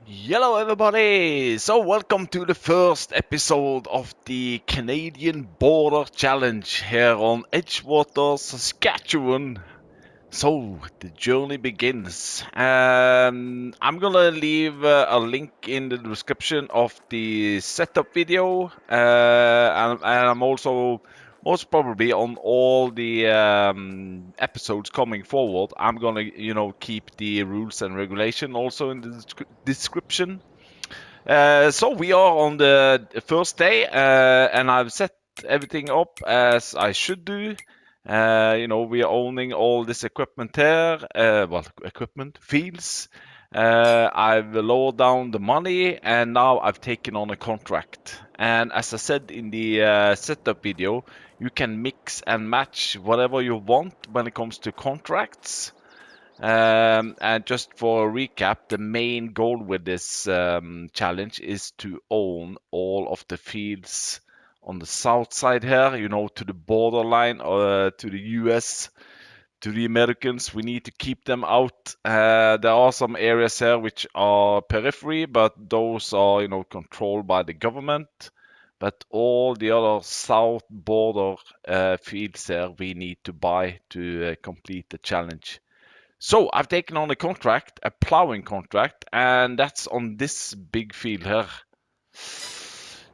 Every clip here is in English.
Hello everybody! So welcome to the first episode of the Canadian Border Challenge here on Edgewater, Saskatchewan. So the journey begins. I'm gonna leave a link in the description of the setup video, and I'm also most probably on all the episodes coming forward. I'm gonna, keep the rules and regulation also in the description. So we are on the first day, and I've set everything up as I should do. We are owning all this equipment here. Equipment, fields. I've lowered down the money, and now I've taken on a contract. And as I said in the setup video, you can mix and match whatever you want when it comes to contracts. And just for a recap, the main goal with this challenge is to own all of the fields on the south side here, to the borderline to the US, to the Americans. We need to keep them out. There are some areas here which are periphery, but those are, controlled by the government. But all the other south border fields here we need to buy to complete the challenge. So I've taken on a contract, a plowing contract, and that's on this big field here.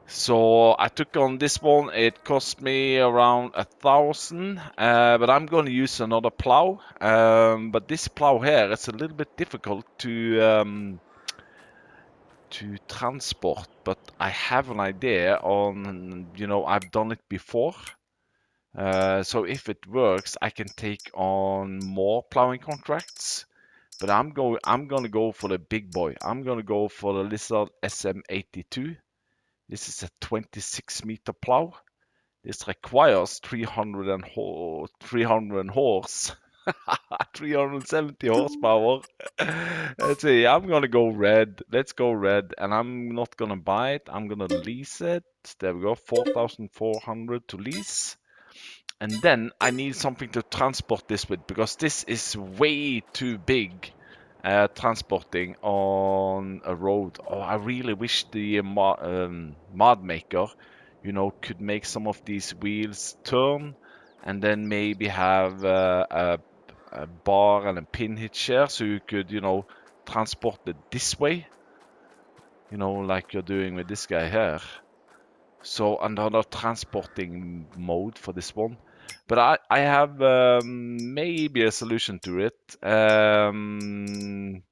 So I took on this one. It cost me around 1,000, but I'm going to use another plow. But this plow here, it's a little bit difficult to transport. But I have an idea on, I've done it before. So if it works, I can take on more plowing contracts. But I'm gonna go for the big boy. I'm gonna go for the Lizard SM82. This is a 26-meter plow. This requires 300 horse, 370 horsepower. Let's see. I'm gonna go red. Let's go red, and I'm not gonna buy it. I'm gonna lease it. There we go. 4,400 to lease. And then I need something to transport this with because this is way too big transporting on a road. Oh, I really wish the mod maker, could make some of these wheels turn and then maybe have a bar and a pin hitch here so you could, transport it this way, like you're doing with this guy here. So another transporting mode for this one. But I have maybe a solution to it. And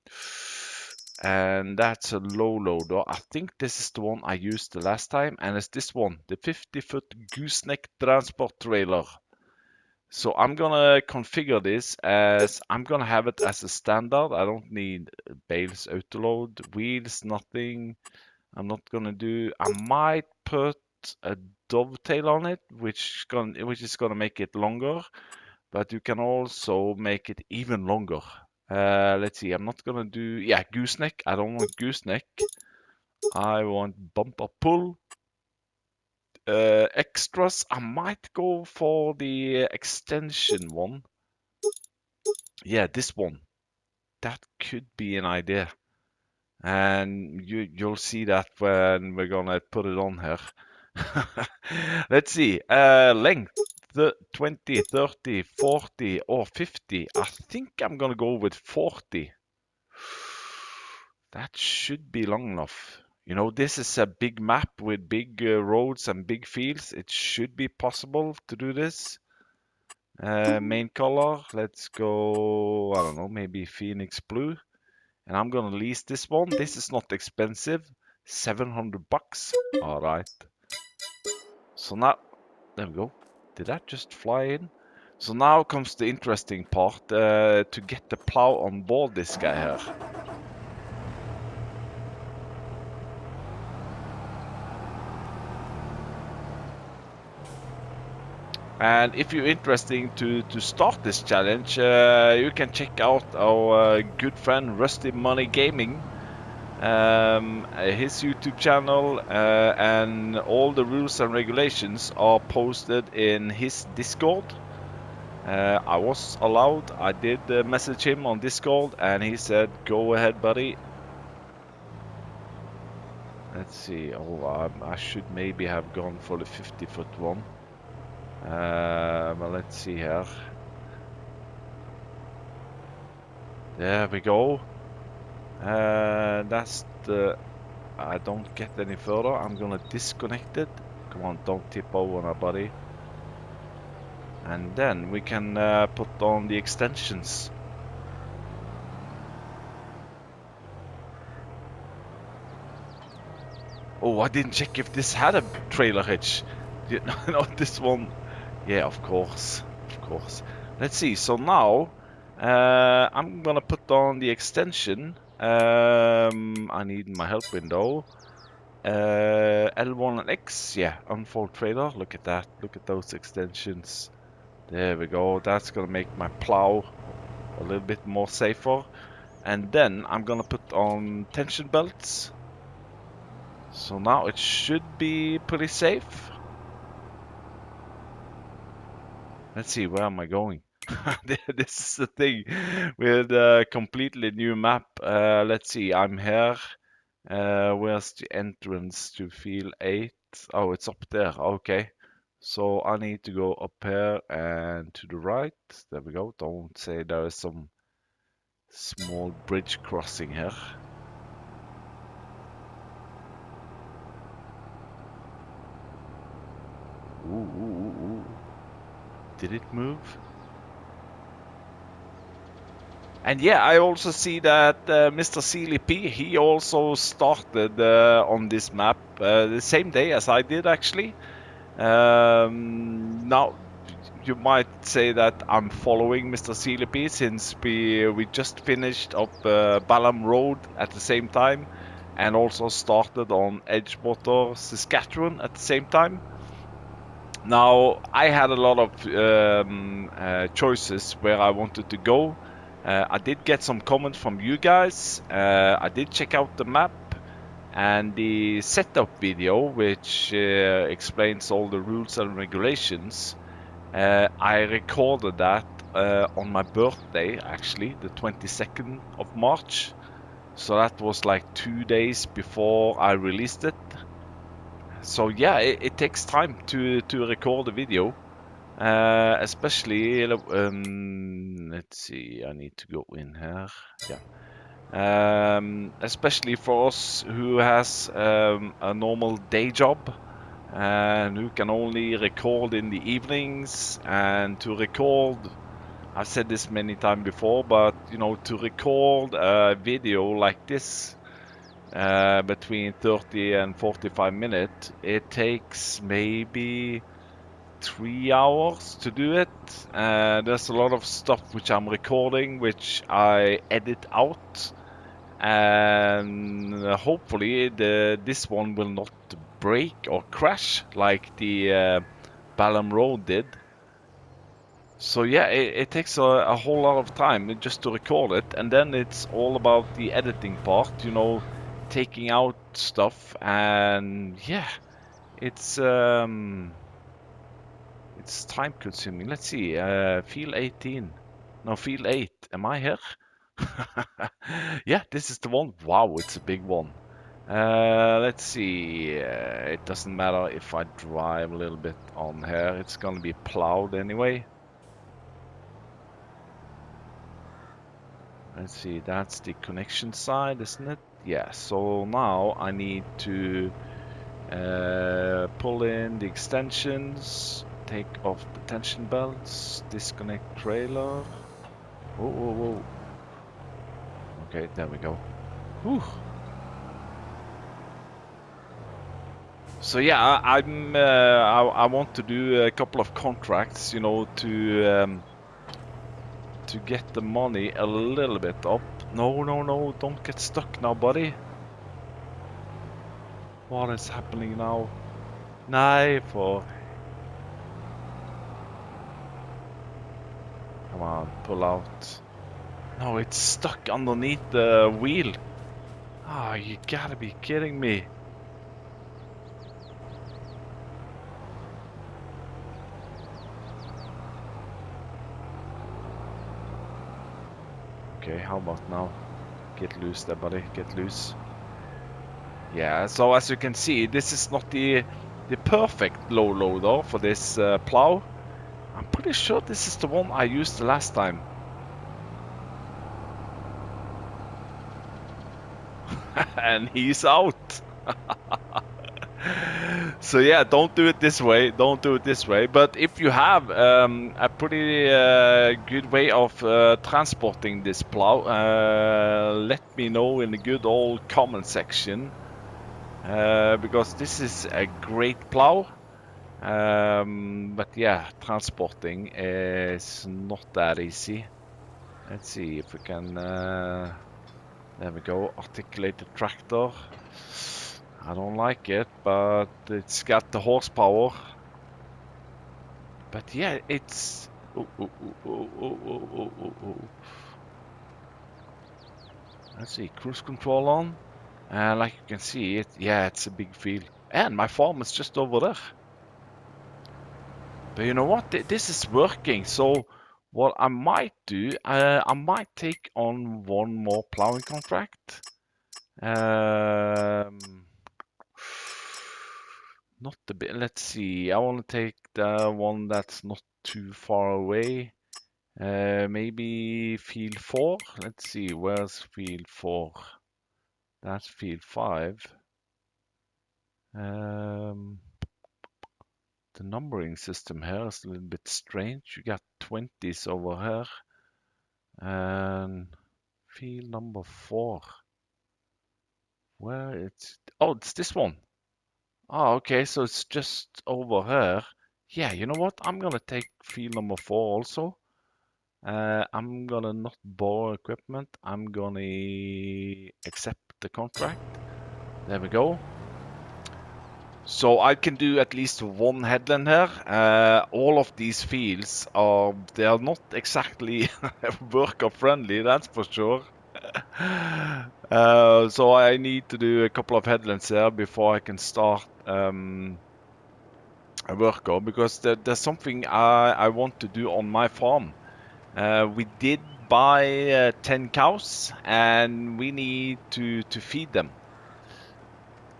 that's a low loader. I think this is the one I used the last time. And it's this one, the 50-foot gooseneck transport trailer. So I'm gonna configure this as I'm gonna have it as a standard. I don't need bales autoload, wheels, nothing. I'm not gonna do. I might put a dovetail on it, which is gonna make it longer, but you can also make it even longer. Let's see. I'm not gonna do. Yeah, gooseneck. I don't want gooseneck. I want bumper pull. Extras. I might go for the extension one. Yeah, this one. That could be an idea. And you'll see that when we're gonna put it on here. Let's see. Length 20, 30, 40, or 50. I think I'm gonna go with 40. That should be long enough. This is a big map with big roads and big fields. It should be possible to do this. Main color, let's go, I don't know, maybe Phoenix Blue. And I'm gonna lease this one. This is not expensive. 700 bucks. All right. So now, there we go. Did that just fly in? So now comes the interesting part, to get the plow on board this guy here. And if you're interested to start this challenge, you can check out our good friend Rusty Money Gaming. His YouTube channel and all the rules and regulations are posted in his Discord. I was allowed. I did message him on Discord, and he said, "Go ahead, buddy." Let's see. Oh, I should maybe have gone for the 50-foot one. But let's see here. There we go. That's the... I don't get any further. I'm gonna disconnect it. Come on, don't tip over now, buddy. And then we can put on the extensions. Oh, I didn't check if this had a trailer hitch. You know, this one. Yeah, of course. Of course. Let's see. So now, I'm gonna put on the extension. I need my help window. L1 and X. Yeah, unfold trailer. Look at that. Look at those extensions. There we go. That's gonna make my plow a little bit more safer. And then I'm gonna put on tension belts. So now it should be pretty safe. Let's see, where am I going? This is the thing with a completely new map. Let's see, I'm here. Where's the entrance to field 8? Oh, it's up there. Okay. So I need to go up here and to the right. There we go. Don't say there is some small bridge crossing here. Ooh, ooh, ooh, ooh. Did it move? And yeah, I also see that Mr. Sealy P, he also started on this map the same day as I did, actually. Now, you might say that I'm following Mr. Sealy P since we just finished up Balham Road at the same time and also started on Edgewater, Saskatchewan at the same time. Now, I had a lot of choices where I wanted to go. I did get some comments from you guys. I did check out the map and the setup video, which explains all the rules and regulations. I recorded that on my birthday, actually, the 22nd of March. So that was like 2 days before I released it. So yeah, it takes time to record a video, especially. Let's see, I need to go in here. Yeah, especially for us who has a normal day job and who can only record in the evenings. And to record, I've said this many times before, but you know, to record a video like this between 30 and 45 minutes, it takes maybe 3 hours to do it. There's a lot of stuff which I'm recording, which I edit out, and hopefully this one will not break or crash like the Balham Road did. So yeah, it takes a whole lot of time just to record it, and then it's all about the editing part, you know, taking out stuff, and yeah, it's time consuming. Let's see, field 18, no, field 8. Am I here? Yeah, this is the one. Wow, it's a big one. Let's see. It doesn't matter if I drive a little bit on here. It's gonna be plowed anyway. Let's see, that's the connection side, isn't it? Yeah, so now I need to pull in the extensions, take off the tension belts, disconnect trailer. Whoa, whoa, whoa. Okay, there we go. Whew. So yeah, I want to do a couple of contracts, you know, to get the money a little bit up. No, no, no, don't get stuck now, buddy. What is happening now? Nej, for... Come on, pull out. No, it's stuck underneath the wheel. Ah, oh, you gotta be kidding me. Okay, how about now? Get loose there, buddy. Get loose. Yeah, so as you can see, this is not the perfect low loader for this plow. I'm pretty sure this is the one I used the last time. And he's out. So yeah, don't do it this way. Don't do it this way. But if you have a pretty good way of transporting this plow, let me know in the good old comment section. Because this is a great plow. But yeah, transporting is not that easy. Let's see if we can. There we go. Articulated tractor. I don't like it, but it's got the horsepower. But yeah, it's. Oh, oh, oh, oh, oh, oh, oh, oh, oh. Let's see, cruise control on. And like you can see, it's a big field. And my farm is just over there. But you know what? This is working. So what I might do, I might take on one more plowing contract. Not the bit. Let's see. I want to take the one that's not too far away. Maybe field 4. Let's see. Where's field 4? That's field 5. The numbering system here is a little bit strange. You got 20s over here. And field number 4. Where it's... Oh, it's this one. Oh, okay, so it's just over here. Yeah, you know what? I'm gonna take field number 4 also. I'm gonna not borrow equipment. I'm gonna accept the contract. There we go. So I can do at least one headland here. All of these fields they are not exactly worker friendly, that's for sure. So I need to do a couple of headlands here before I can start a worker, because there's something I want to do on my farm. We did buy 10 cows, and we need to feed them.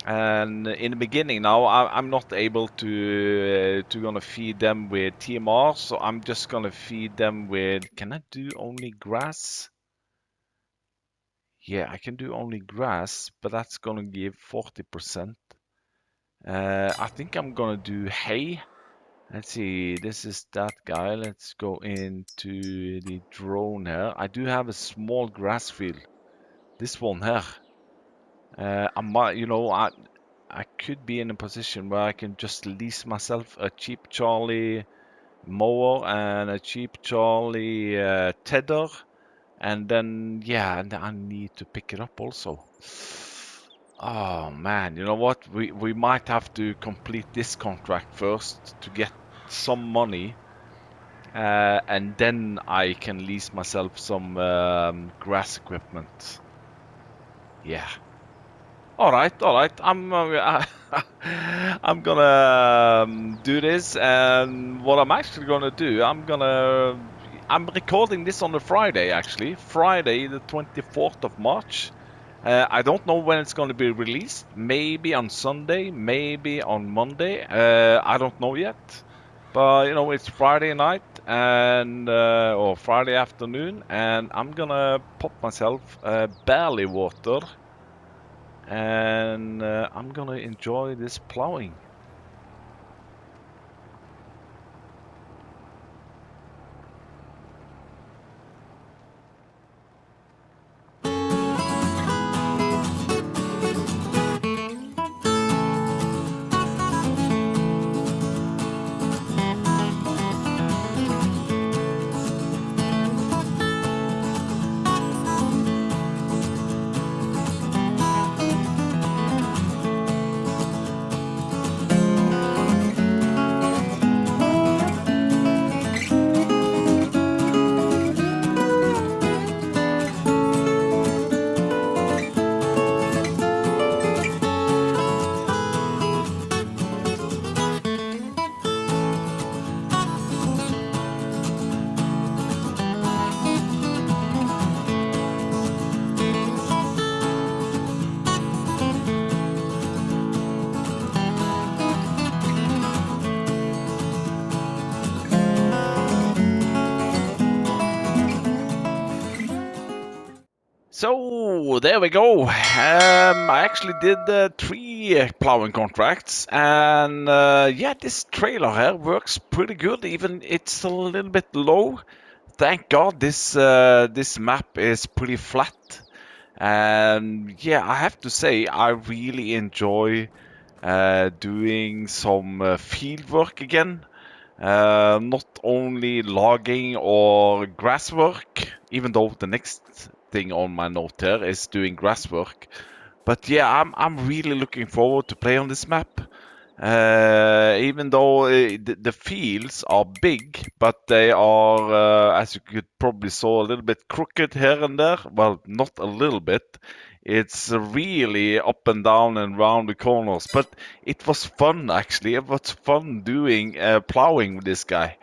And in the beginning now, I'm not able to gonna feed them with TMR, so I'm just gonna feed them with. Can I do only grass? Yeah, I can do only grass, but that's gonna give 40%. I think I'm gonna do hay. Let's see, this is that guy. Let's go into the drone here. I do have a small grass field. This one here. I might, I could be in a position where I can just lease myself a cheap Charlie mower and a cheap Charlie tether, and then yeah, and I need to pick it up also. Oh man, you know what? We might have to complete this contract first to get some money, and then I can lease myself some grass equipment. Yeah. All right, all right. I'm gonna do this, and what I'm actually gonna do, I'm recording this on a Friday, actually, Friday the 24th of March. I don't know when it's gonna be released. Maybe on Sunday, maybe on Monday. I don't know yet. But you know, it's Friday night and or Friday afternoon, and I'm gonna pop myself barley water. And I'm gonna enjoy this plowing. So there we go. I actually did 3 plowing contracts, and yeah, this trailer here works pretty good. Even it's a little bit low. Thank God this map is pretty flat. And yeah, I have to say I really enjoy doing some field work again. Not only logging or grass work, even though the next thing on my note here is doing grass work. But yeah, I'm really looking forward to play on this map. Even though the fields are big, but they are, as you could probably saw, a little bit crooked here and there. Well, not a little bit. It's really up and down and round the corners. But it was fun, actually. It was fun doing plowing with this guy.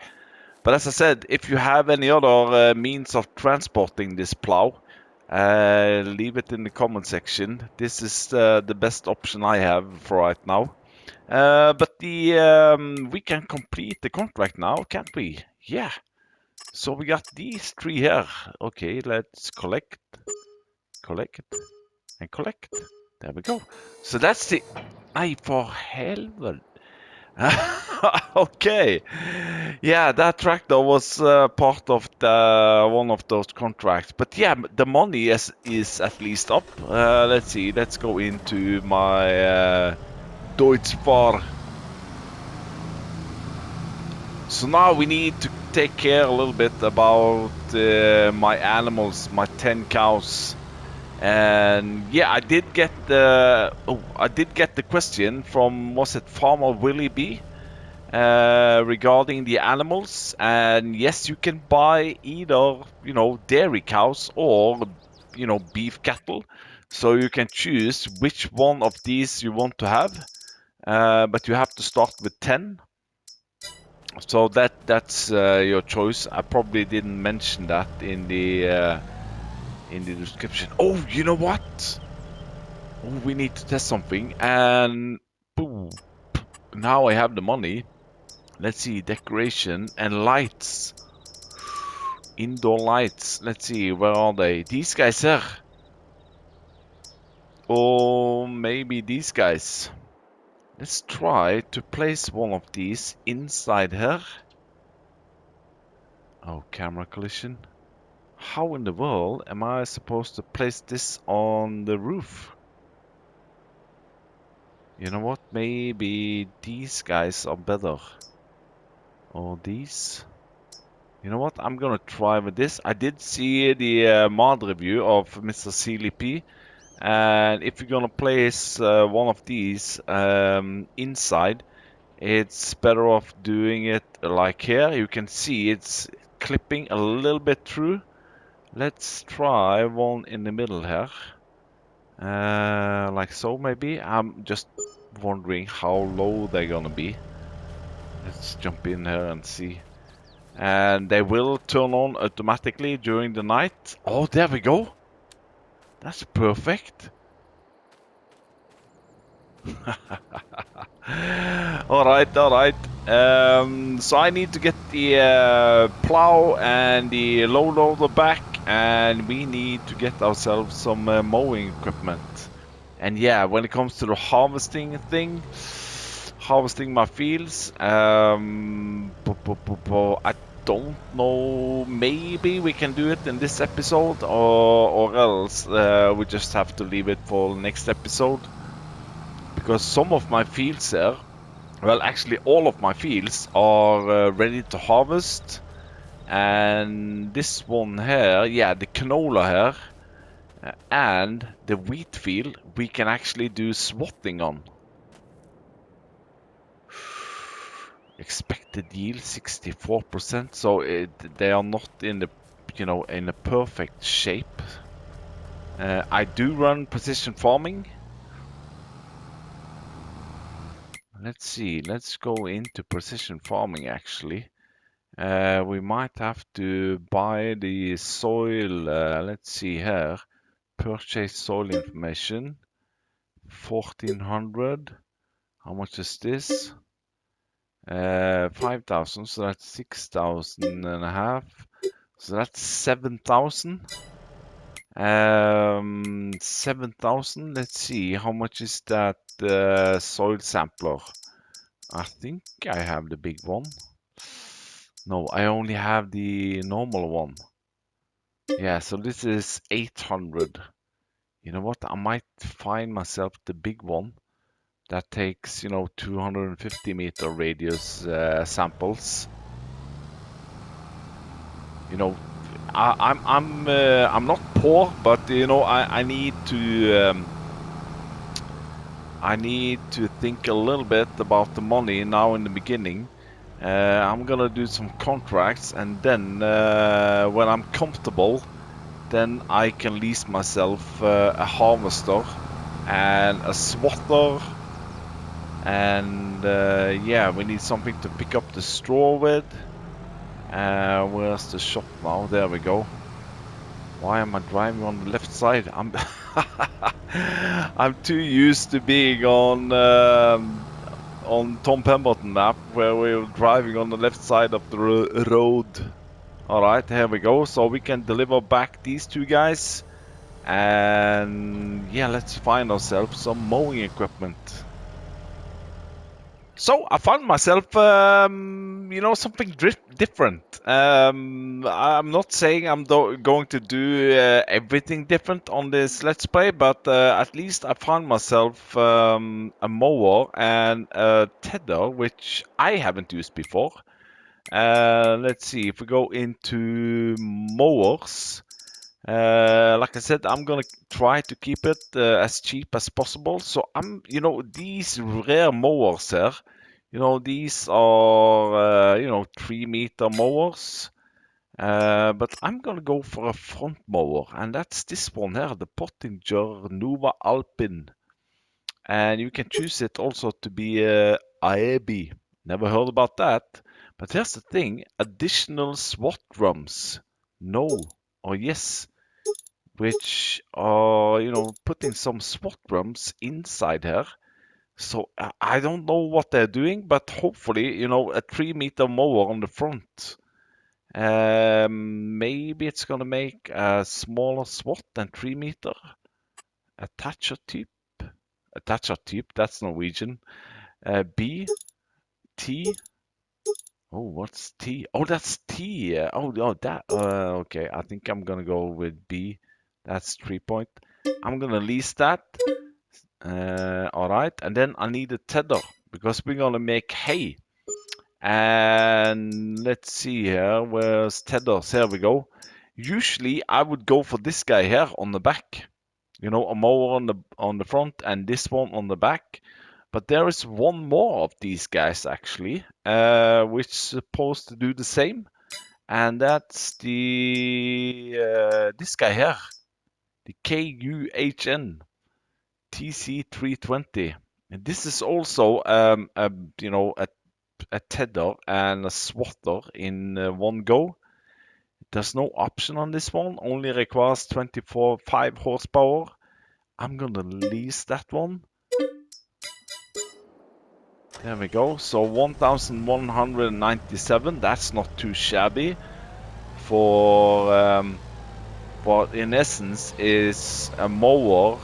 But as I said, if you have any other means of transporting this plow, leave it in the comment section. This is the best option I have for right now. But we can complete the contract now, can't we? Yeah. So we got these 3 here. Okay, let's collect, and collect. There we go. So that's the... Nei, for helvete. Okay. Yeah, that tractor was part of one of those contracts. But yeah, the money is at least up. Let's see. Let's go into my Deutschfar. So now we need to take care a little bit about my animals, my 10 cows. And yeah, I did get the question from, was it Farmer Willie B, regarding the animals. And yes, you can buy either, dairy cows or, beef cattle. So you can choose which one of these you want to have. But you have to start with 10. So that's your choice. I probably didn't mention that in the description. Oh, you know what? Oh, we need to test something, and boom, now I have the money. Let's see, decoration and lights. Indoor lights. Let's see, where are they? These guys here. Or maybe these guys. Let's try to place one of these inside here. Oh, camera collision. How in the world am I supposed to place this on the roof? You know what? Maybe these guys are better. Or these. You know what? I'm gonna try with this. I did see the mod review of Mr. CLP. And if you're gonna place one of these inside, it's better off doing it like here. You can see it's clipping a little bit through. Let's try one in the middle here. Like so maybe. I'm just wondering how low they're gonna be. Let's jump in here and see. And they will turn on automatically during the night. Oh, there we go. That's perfect. All right. So I need to get the plow and the low loader back, and we need to get ourselves some mowing equipment. And yeah, when it comes to the harvesting thing, harvesting my fields, I don't know. Maybe we can do it in this episode, or else we just have to leave it for next episode. Because some of my fields here, well, actually all of my fields are ready to harvest. And this one here, yeah, the canola here, and the wheat field, we can actually do swatting on. Expected yield 64%, so they are not in the, in a perfect shape. I do run precision farming. Let's see, let's go into precision farming actually. We might have to buy the soil, let's see here. Purchase soil information, 1400. How much is this? 5,000, so that's 6,000 and a half. So that's 7,000. 7,000. Let's see, how much is that soil sampler? I think I have the big one. No, I only have the normal one. Yeah, so this is 800. You know what? I might find myself the big one that takes, 250-meter radius samples. You know, I'm not poor, but I need to think a little bit about the money now in the beginning. I'm gonna do some contracts, and then when I'm comfortable, then I can lease myself a harvester and a swatter, and yeah, we need something to pick up the straw with. Where's the shop now? There we go. Why am I driving on the left side? I'm too used to being on Tom Pemberton map, where we're driving on the left side of the road. Alright, here we go. So we can deliver back these two guys. And yeah, let's find ourselves some mowing equipment. So I found myself, something different. I'm not saying I'm going to do everything different on this Let's Play, but at least I found myself a mower and a tether, which I haven't used before. Let's see, if we go into mowers, like I said, I'm gonna try to keep it as cheap as possible. So these rare mowers here, these are, 3-meter mowers. But I'm gonna go for a front mower, and that's this one here, the Pottinger Nova Alpin. And you can choose it also to be a AEB. Never heard about that. But here's the thing, additional SWAT drums. No or yes. Which are, putting some SWAT drums inside here. So I don't know what they're doing, but hopefully, a 3-meter mower on the front. Maybe it's gonna make a smaller SWAT than 3-meter. Attacher type. Attacher type, that's Norwegian. B, T. Oh, what's T? Oh, that's T. Oh, that. Okay, I think I'm gonna go with B. That's 3-point. I'm gonna lease that. All right, and then I need a tether because we're gonna make hay. And let's see here, where's tethers? Here we go. Usually I would go for this guy here on the back. A mower on the front and this one on the back. But there is one more of these guys actually, which is supposed to do the same, and that's the this guy here, the KUHN TC320. And this is also a tether and a swatter in one go. There's no option on this one, only requires 24.5 horsepower. I'm gonna lease that one. There we go. So 1,197. That's not too shabby for what in essence is a mower,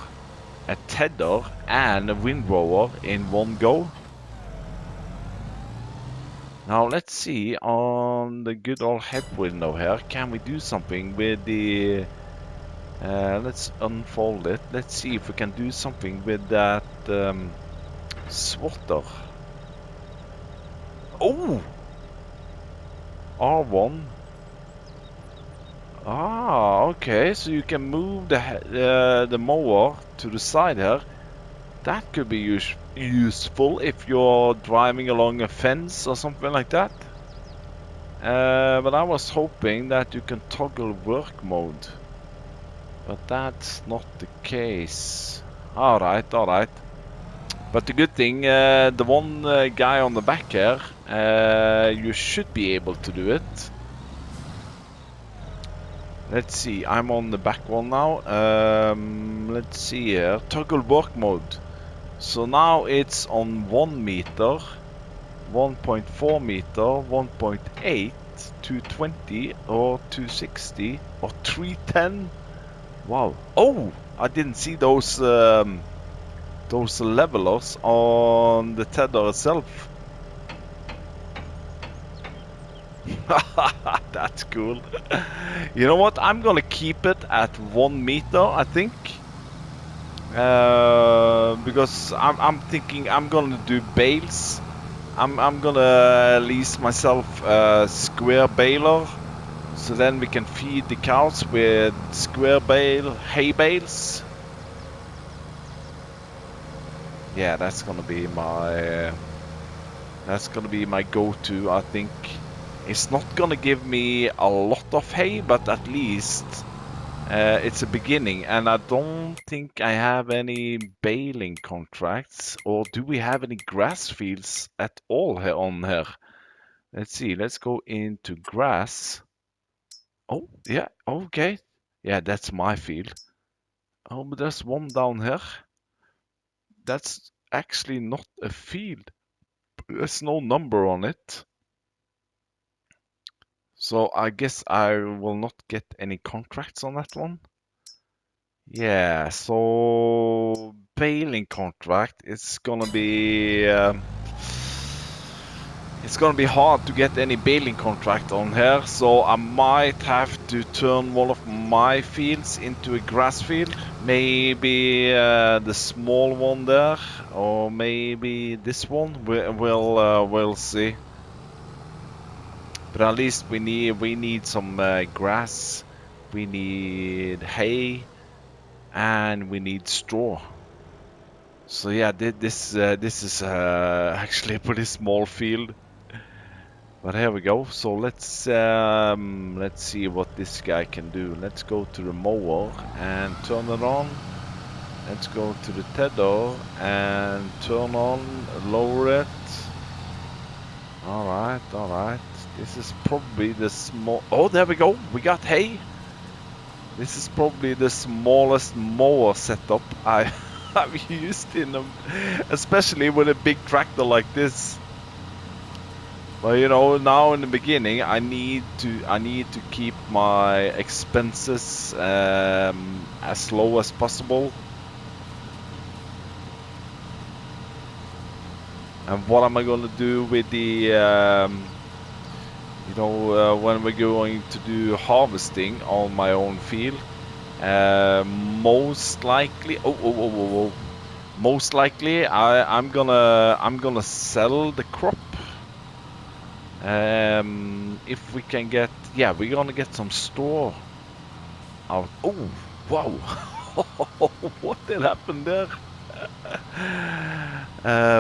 a tether, and a windrower in one go. Now let's see on the good old head window here. Can we do something with the? Let's unfold it. Let's see if we can do something with that swatter. Oh, R1. Ah, okay. So you can move the mower to the side here. That could be useful if you're driving along a fence or something like that. But I was hoping that you can toggle work mode. But that's not the case. Alright, alright. But the good thing, the one guy on the back here, you should be able to do it. Let's see, I'm on the back one now. Let's see here, toggle work mode. So now it's on 1 meter, 1.4 meter, 1.8, 220 or 260 or 310. Wow. Oh, I didn't see those levelers on the tether itself. That's cool. You know what? I'm gonna keep it at 1 meter, I think. Because I'm thinking I'm gonna do bales. I'm gonna lease myself a square baler, so then we can feed the cows with square bale hay bales. Yeah, that's gonna be my go-to. I think it's not gonna give me a lot of hay, but at least it's a beginning. And I don't think I have any baling contracts, or do we have any grass fields at all here on here? Let's see. Let's go into grass. Oh, yeah. Okay. Yeah, that's my field. Oh, but there's one down here. That's actually not a field. There's no number on it. So I guess I will not get any contracts on that one. Yeah, so baling contract, it's gonna be hard to get any baling contract on here, so I might have to turn one of my fields into a grass field. Maybe the small one there, or maybe this one. We'll see. But at least we need some grass, we need hay, and we need straw. So yeah, this is actually a pretty small field. But here we go. So let's see what this guy can do. Let's go to the mower and turn it on. Let's go to the tether and turn on, lower it. All right, all right. This is probably the small. Oh, there we go. We got hay. This is probably the smallest mower setup I've used in them, especially with a big tractor like this. But you know, now in the beginning, I need to keep my expenses as low as possible. And what am I gonna do with the when we're going to do harvesting on my own field? Most likely, most likely, I'm gonna sell the crop. If we can get, yeah, we're gonna get some straw out. Oh, wow! What did happen there?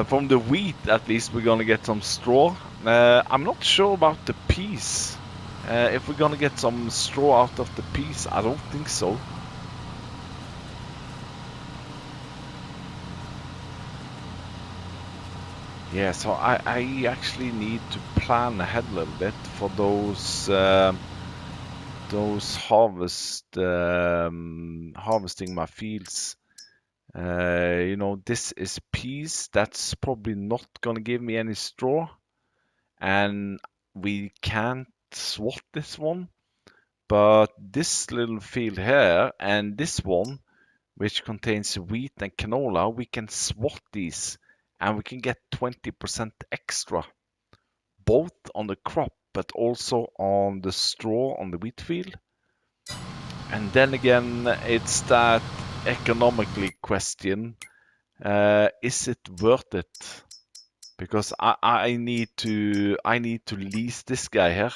From the wheat, at least, we're gonna get some straw. I'm not sure about the peas. If we're gonna get some straw out of the peas, I don't think so. Yeah, so I actually need to plan ahead a little bit for those harvesting my fields. You know, this is peas. That's probably not gonna give me any straw, and we can't swat this one. But this little field here and this one, which contains wheat and canola, we can swat these, and we can get 20% extra, both on the crop but also on the straw on the wheat field. And then again, it's that economically question. Is it worth it? Because I need to lease this guy here,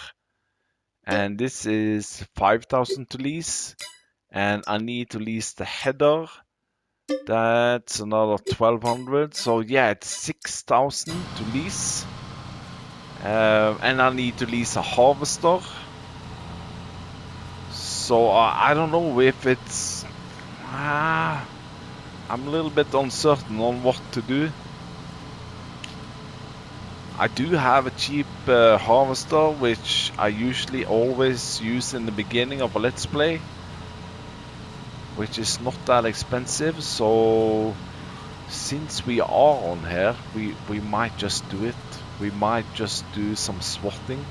and this is 5,000 to lease, and I need to lease the header. That's another 1,200. So yeah, it's 6,000 to lease, and I need to lease a harvester. So I don't know if it's. I'm a little bit uncertain on what to do. I do have a cheap harvester, which I usually always use in the beginning of a Let's Play, which is not that expensive. So since we are on here, we might just do it. We might just do some swatting.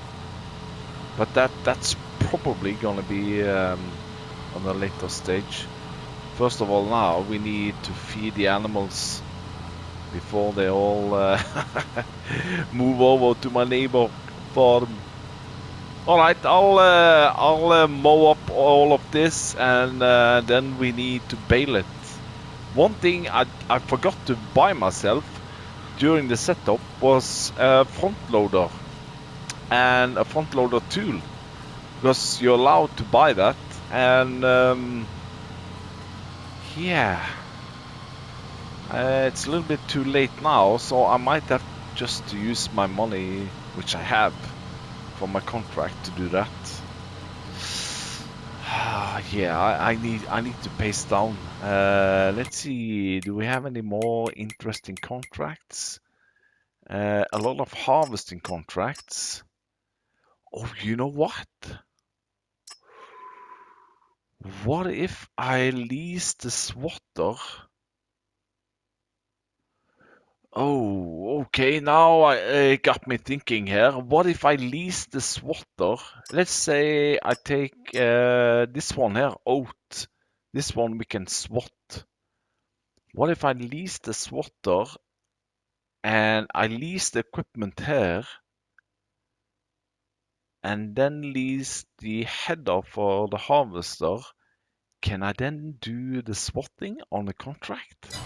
But that's probably gonna be a on a later stage. First of all, now we need to feed the animals before they all move over to my neighbor farm. All right, I'll mow up all of this, and then we need to bale it. One thing I forgot to buy myself during the setup was a front loader and a front loader tool, because you're allowed to buy that. And yeah, it's a little bit too late now, so I might have just to use my money, which I have from my contract, to do that. Yeah, I need to pace down. Let's see, do we have any more interesting contracts? A lot of harvesting contracts. Oh, you know what? What if I lease the swatter? Oh, okay. Now it got me thinking here. What if I lease the swatter? Let's say I take this one here, oat. This one we can swat. What if I lease the swatter and I lease the equipment here and then lease the header for the harvester? Can I then do the swatting on the contract?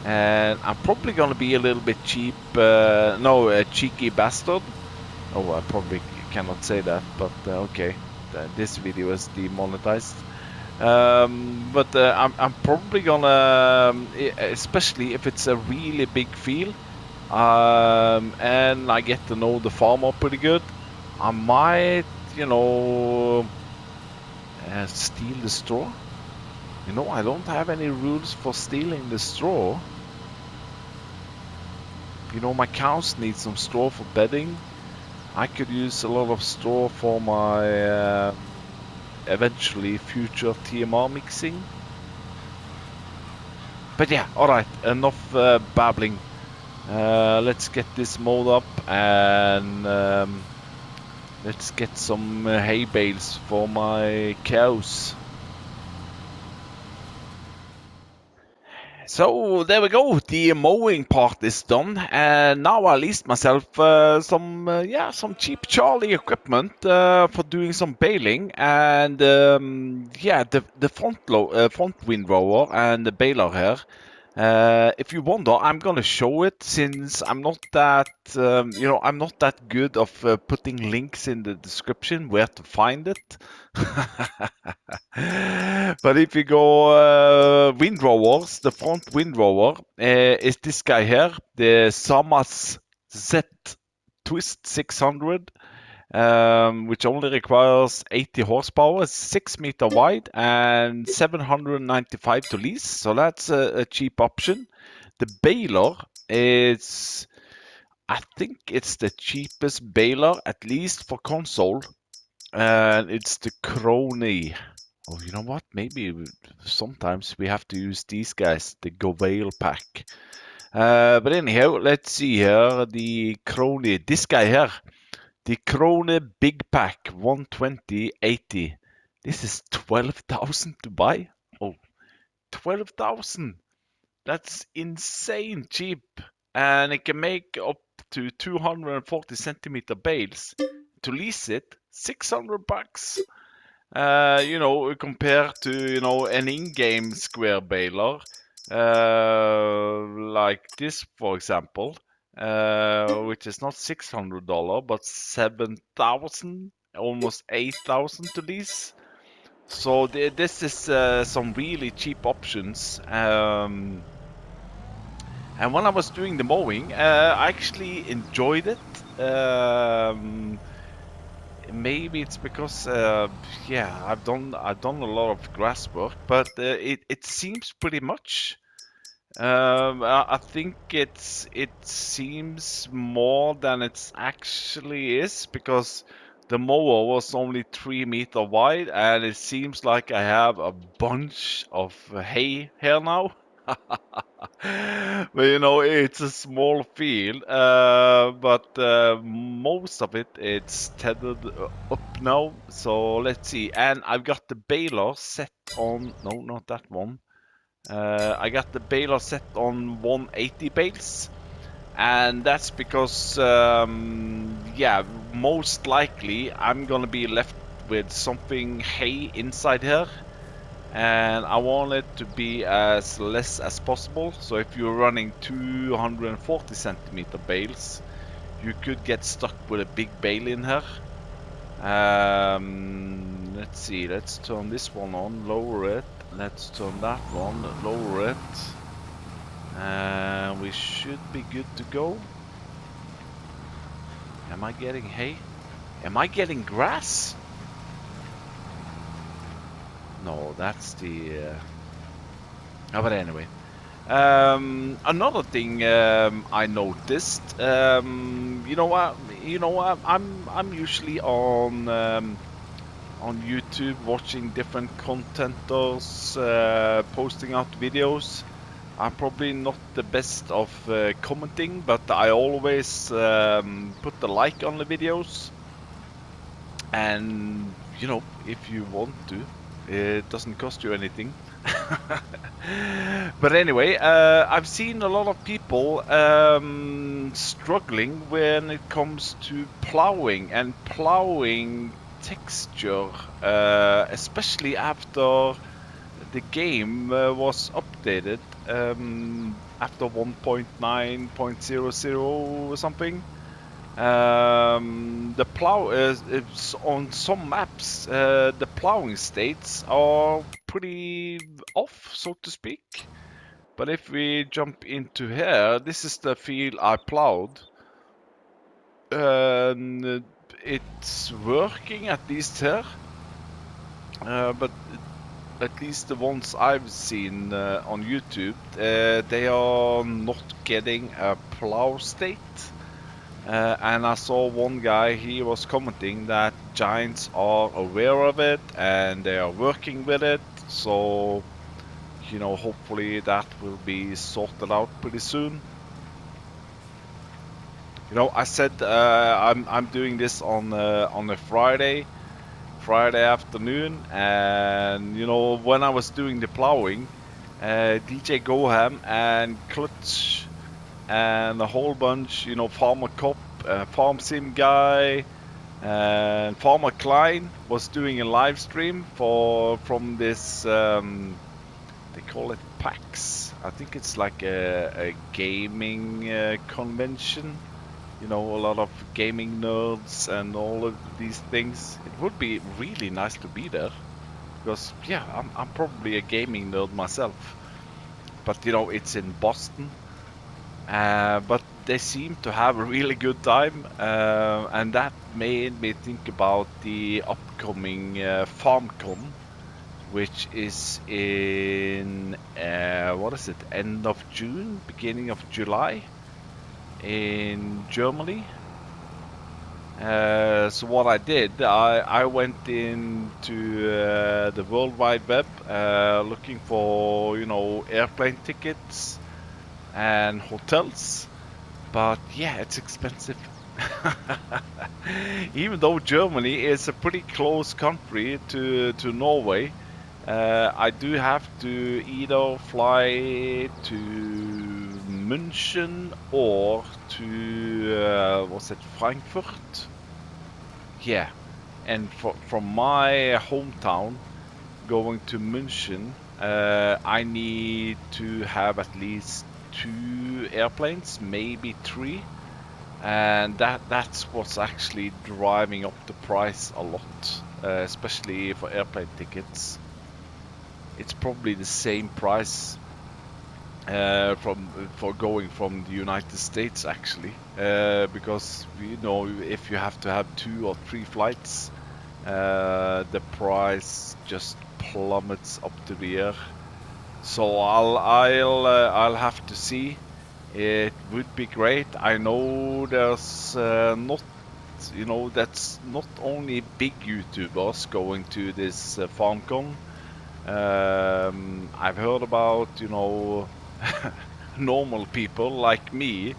And I'm probably gonna be a little bit cheap, no, a cheeky bastard. Oh, I probably cannot say that, but okay. This video is demonetized. But I'm probably gonna, especially if it's a really big field, and I get to know the farmer pretty good, I might, you know, steal the straw. You know, I don't have any rules for stealing the straw. You know, my cows need some straw for bedding. I could use a lot of straw for my eventually future TMR mixing. But yeah, alright, enough babbling. Let's get this mowed up, and let's get some hay bales for my cows. So there we go, the mowing part is done, and now I leased myself some cheap Charlie equipment for doing some baling, and yeah, the front windrower and the baler here. If you wonder, I'm gonna show it, since I'm not that I'm not that good of putting links in the description where to find it. But if you go windrowers, the front windrower is this guy here, the Samas Z Twist 600, which only requires 80 horsepower, 6 meter wide, and 795 to lease. So that's a cheap option. The baler is, I think it's the cheapest baler, at least for console, and it's the Crony. Oh, you know what? Maybe sometimes we have to use these guys, the Govale pack. But anyhow, let's see here. The Crony, this guy here, the Krone Big Pack 120/80. This is 12,000 to buy. Oh, 12,000. That's insane cheap. And it can make up to 240 centimeter bales. To lease it, 600 bucks. Compared to, an in-game square baler, like this, for example, which is not $600, but 7,000, almost 8,000 to lease. So this is some really cheap options. And when I was doing the mowing, I actually enjoyed it. Maybe it's because yeah, I've done a lot of grass work, but it seems pretty much. I think it seems more than it actually is, because the mower was only 3 meter wide, and it seems like I have a bunch of hay here now. But it's a small field, but most of it's tethered up now. So let's see. And I've got the baler set on. No, not that one. I got the baler set on 180 bales. And that's because, yeah, most likely I'm gonna be left with something hay inside here, and I want it to be as less as possible. So if you're running 240 centimeter bales, you could get stuck with a big bale in here. Let's see, let's turn this one on, lower it. Let's turn that one, lower it. And we should be good to go. Am I getting hay? Am I getting grass? No, that's the... Oh, but anyway. Another thing I noticed, you know what, I'm usually on YouTube watching different contenters posting out videos. I'm probably not the best of commenting, but I always put the like on the videos. And if you want to, it doesn't cost you anything. But anyway, I've seen a lot of people struggling when it comes to plowing and plowing texture, especially after the game was updated after 1.9.00 or something. The plow is on some maps. The plowing states are pretty off, so to speak. But if we jump into here, this is the field I plowed. And it's working at least here. But at least the ones I've seen on YouTube, they are not getting a plow state. And I saw one guy, he was commenting that Giants are aware of it and they are working with it. So, hopefully that will be sorted out pretty soon. I said I'm doing this on a Friday afternoon, and when I was doing the plowing, DJ Goham and Clutch and a whole bunch, Farmer Cop, Farm Sim Guy, and Farmer Klein was doing a live stream from this, they call it PAX. I think it's like a gaming convention. A lot of gaming nerds and all of these things. It would be really nice to be there because, yeah, I'm probably a gaming nerd myself. But, it's in Boston. But they seem to have a really good time, and that made me think about the upcoming FarmCon, which is in what is it? End of June, beginning of July, in Germany. So what I did, I went into the World Wide Web looking for airplane tickets and hotels. But yeah, it's expensive. Even though Germany is a pretty close country to Norway, I do have to either fly to München or to was it Frankfurt? Yeah, and from my hometown going to München, I need to have at least 2 airplanes, maybe 3, and that's what's actually driving up the price a lot, especially for airplane tickets. It's probably the same price for going from the United States actually, because if you have to have 2 or 3 flights, the price just plummets up to the air. So I'll have to see. It would be great. I know there's that's not only big YouTubers going to this FarmCon. I've heard about normal people like me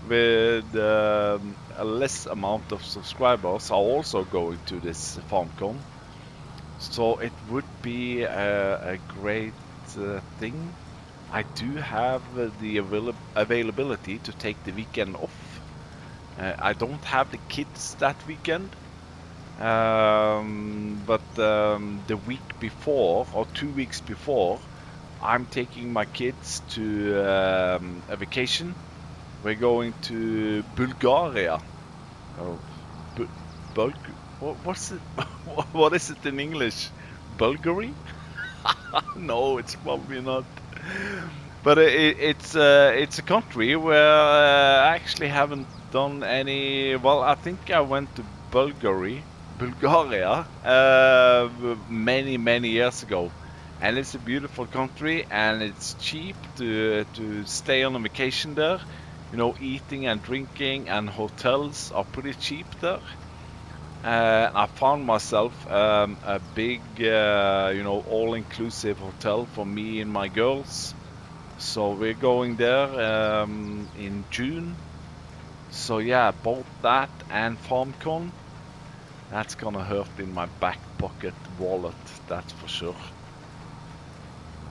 with a less amount of subscribers are also going to this FarmCon. So it would be a great thing. I do have the availability to take the weekend off. I don't have the kids that weekend, but the week before or 2 weeks before, I'm taking my kids to a vacation. We're going to Bulgaria. Oh, Bu Bulg what's it? What is it in English? Bulgari? No, it's probably not. But it's a country where I actually haven't done any. Well, I think I went to Bulgaria, many years ago, and it's a beautiful country, and it's cheap to stay on a vacation there. You know, eating and drinking and hotels are pretty cheap there. I found myself a big, all-inclusive hotel for me and my girls. So we're going there in June. So yeah, both that and FarmCon, that's gonna hurt in my back pocket wallet, that's for sure.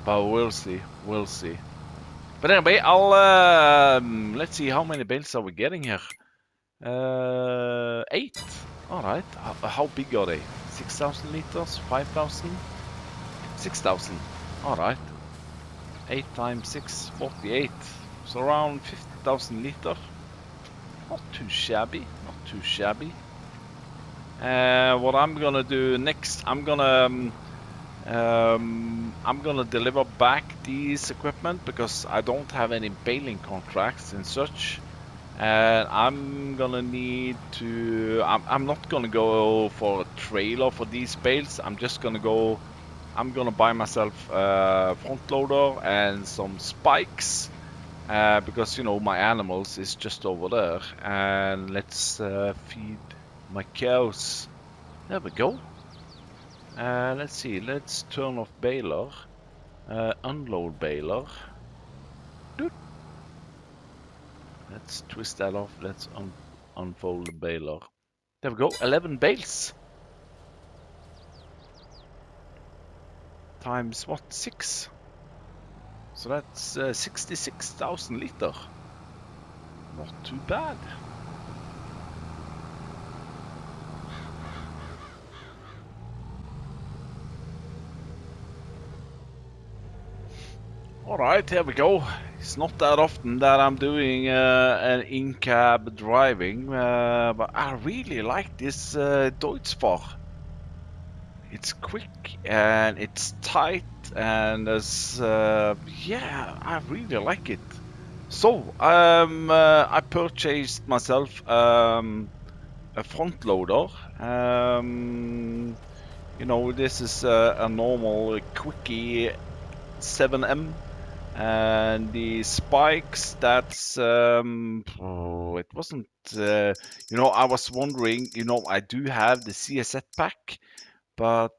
But we'll see, we'll see. But anyway, let's see, how many bales are we getting here? 8. All right. How big are they? 6,000 liters? 5,000? 6,000. All right. 8 times 6, 48. So around 50,000 liter. Not too shabby. Not too shabby. What I'm gonna do next, I'm gonna deliver back these equipment because I don't have any baling contracts and such. And I'm gonna need to. I'm not gonna go for a trailer for these bales. I'm gonna buy myself a front loader and some spikes because you know my animals is just over there. And let's feed my cows. There we go. Let's see. Let's turn off baler. Unload baler. Doot. Let's twist that off. Let's unfold the baler. There we go, 11 bales. Times what, 6? So that's 66,000 liter. Not too bad. Alright, here we go. It's not that often that I'm doing an in-cab driving, but I really like this Deutz-Fahr. It's quick and it's tight and yeah, I really like it. So, I purchased myself a front loader. You know, this is a normal quickie 7M. And the spikes, that's, oh, it wasn't, you know, I was wondering, you know, I do have the CSZ pack, but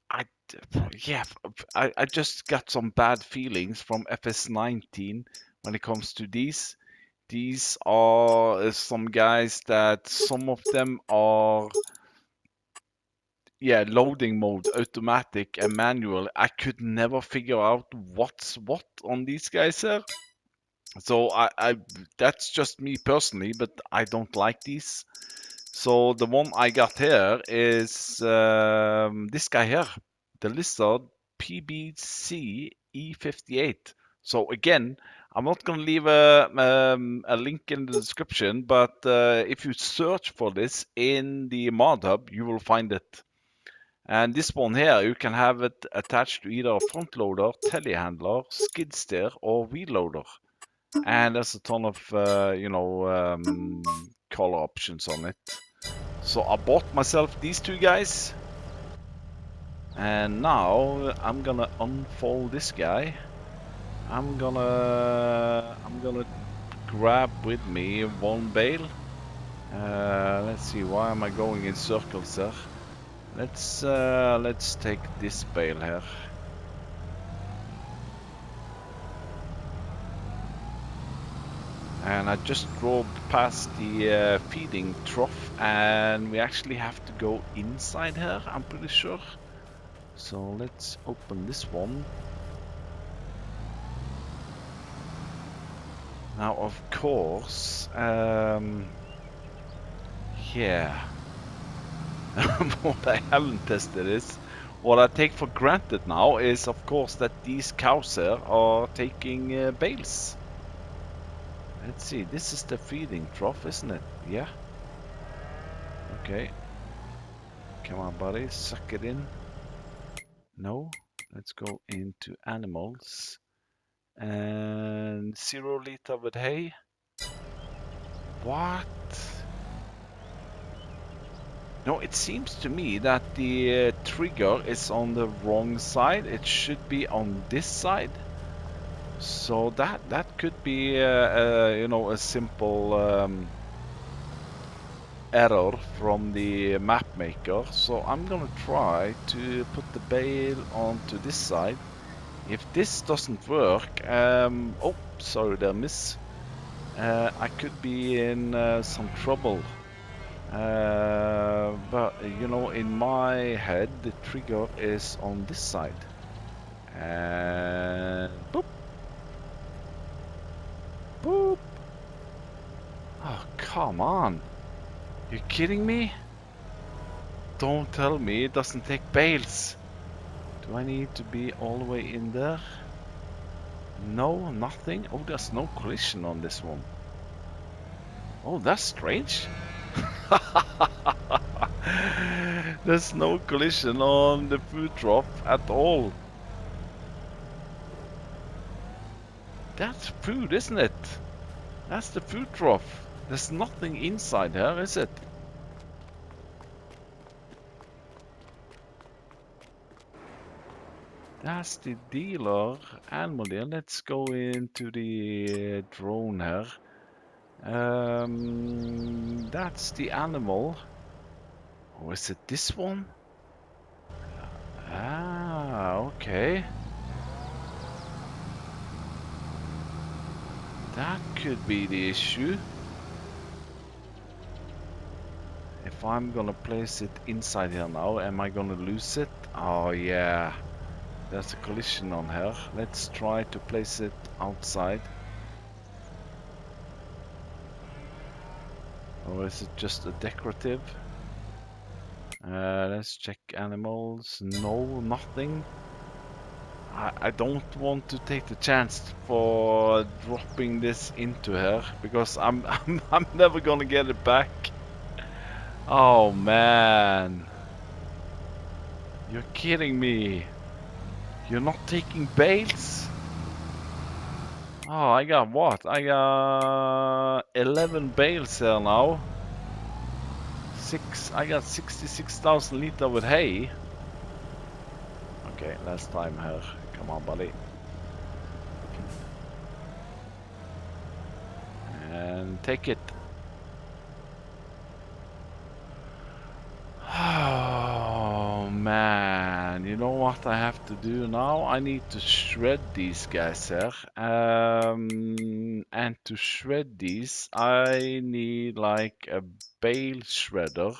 I, yeah, I just got some bad feelings from FS19 when it comes to these. These are some guys that some of them are, yeah, loading mode, automatic and manual. I could never figure out what's what on these guys here. So that's just me personally, but I don't like these. So the one I got here is this guy here, the Lizard PBC E58. So again, I'm not going to leave a link in the description, but if you search for this in the mod hub, you will find it. And this one here, you can have it attached to either a front loader, telehandler, skid steer, or wheel loader. And there's a ton of, color options on it. So I bought myself these two guys. And now I'm gonna unfold this guy. I'm gonna grab with me one bale. Let's see, why am I going in circles there? Let's take this bale here. And I just drove past the feeding trough, and we actually have to go inside here, I'm pretty sure. So let's open this one. Now, of course, yeah, what I haven't tested is, what I take for granted now is, of course, that these cows here are taking bales. Let's see, this is the feeding trough, isn't it? Yeah. Okay. Come on, buddy, suck it in. No. Let's go into animals. And 0 liter with hay. What? No, it seems to me that the trigger is on the wrong side. It should be on this side. So that could be, you know, a simple error from the map maker. So I'm gonna try to put the bale onto this side. If this doesn't work, oh, sorry there, miss. I could be in some trouble. But you know, in my head, the trigger is on this side. And boop, boop. Oh, come on. You kidding me? Don't tell me it doesn't take bales. Do I need to be all the way in there? No, nothing. Oh, there's no collision on this one. Oh, that's strange. There's no collision on the food trough at all. That's food, isn't it? That's the food trough. There's nothing inside here, is it? That's the dealer animal there. Let's go into the drone here. That's the animal. Or is it this one? Ah, okay. That could be the issue. If I'm gonna place it inside here now, am I gonna lose it? Oh yeah, there's a collision on here. Let's try to place it outside. Or is it just a decorative? Let's check animals. No, nothing. I don't want to take the chance for dropping this into her because I'm never gonna get it back. Oh man, you're kidding me. You're not taking bales? Oh, I got what? I got 11 bales here now. I got 66,000 liter with hay. Okay, last time here. Come on, buddy. And take it. Oh man, you know what I have to do now? I need to shred these guys here. And to shred these, I need like a bale shredder.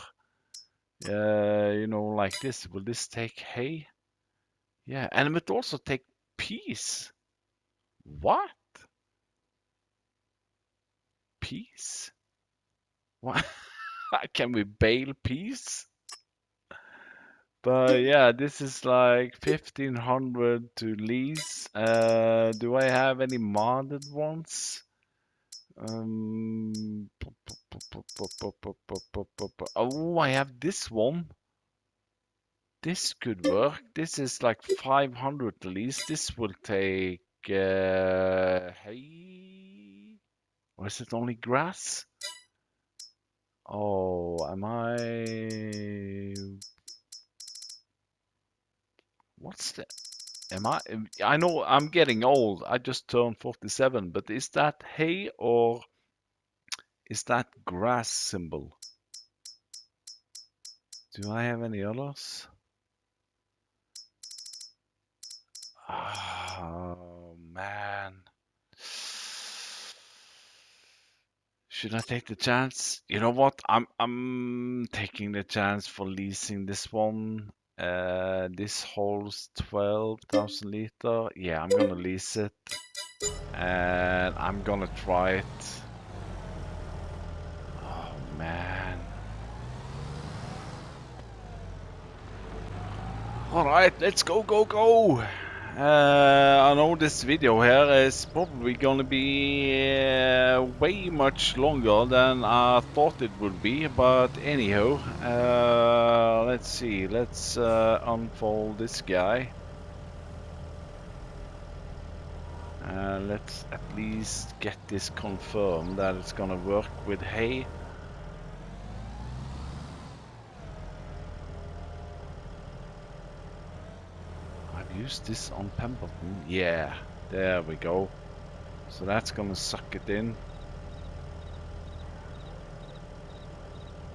You know, like this. Will this take hay? Yeah, and it would also take peas. What? Peas? What? Can we bale peas? But yeah, this is like 1500 to lease. Do I have any modded ones? Oh, I have this one. This could work. This is like 500 to lease. This will take hay. Or is it only grass? Oh, am I? What's the? Am I? I know I'm getting old. I just turned 47, but is that hay or is that grass symbol? Do I have any others? Oh man. Should I take the chance? You know what? I'm taking the chance for leasing this one. This holds 12,000 liter. Yeah, I'm gonna lease it, and I'm gonna try it. Oh man. All right, let's go, go, go. I know this video here is probably gonna be way much longer than I thought it would be, but anyhow, let's see. Let's unfold this guy. Let's at least get this confirmed that it's gonna work with hay. I've used this on Pemberton. Yeah, there we go. So that's gonna suck it in.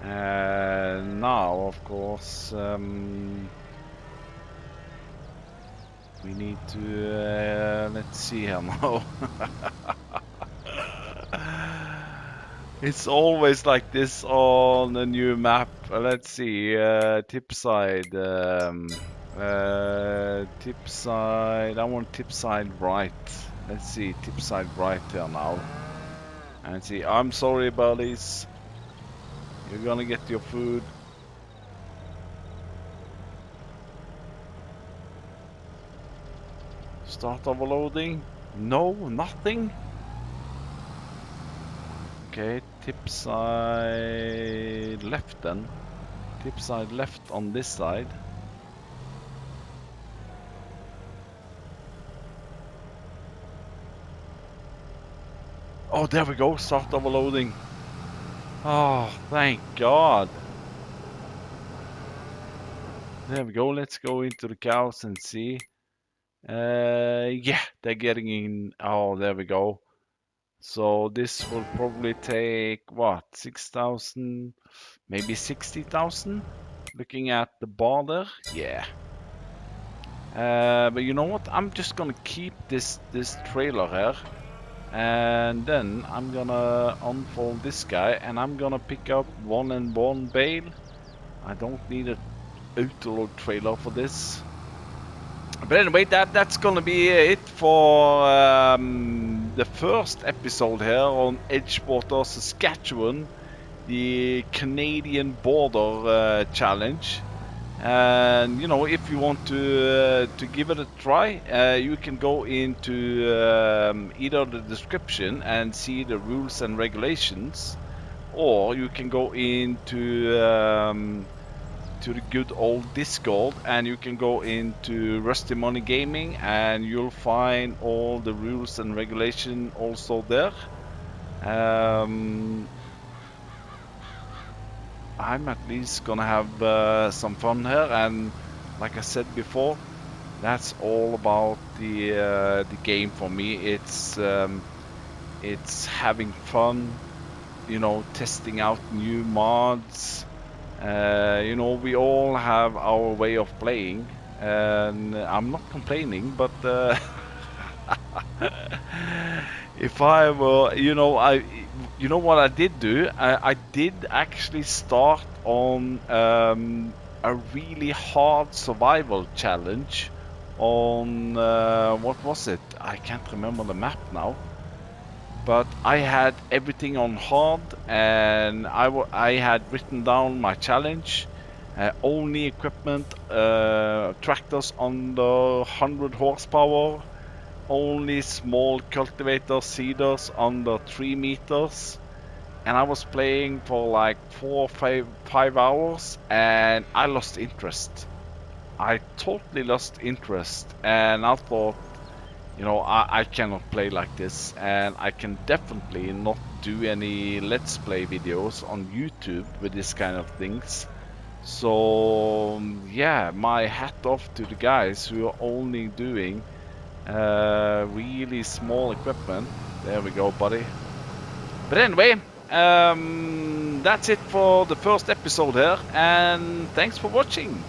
Now, of course, we need to, let's see here now. It's always like this on a new map. Let's see, tip side, tip side, I want tip side right. Let's see, tip side right here now. And see, I'm sorry buddies, you're gonna get your food. Start overloading? No, nothing? Okay, tip side left then. Tip side left on this side. Oh, there we go, start overloading. Oh, thank God. There we go, let's go into the cows and see. Yeah, they're getting in. Oh, there we go. So this will probably take, what, 6,000, maybe 60,000? Looking at the border, yeah. But you know what? I'm just gonna keep this trailer here, and then I'm gonna unfold this guy, and I'm gonna pick up 1 bale. I don't need a autoload trailer for this. But anyway, that's gonna be it for the first episode here on Edgewater, Saskatchewan, the Canadian border challenge. And you know, if you want to give it a try, you can go into either the description and see the rules and regulations, or you can go into to the good old Discord, and you can go into Rusty Money Gaming, and you'll find all the rules and regulation also there. I'm at least gonna have some fun here, and like I said before, that's all about the game for me. It's having fun, you know, testing out new mods. You know, we all have our way of playing, and I'm not complaining, but if I were, you know what I did do? I did actually start on a really hard survival challenge on, what was it? I can't remember the map now. But I had everything on hard, and I had written down my challenge. Only equipment, tractors under 100 horsepower, only small cultivator seeders under 3 meters. And I was playing for like 4 or 5 hours, and I lost interest. I totally lost interest, and I thought, you know, I cannot play like this, and I can definitely not do any Let's Play videos on YouTube with this kind of things. So yeah, my hat off to the guys who are only doing really small equipment. There we go, buddy. But anyway, that's it for the first episode here, and thanks for watching.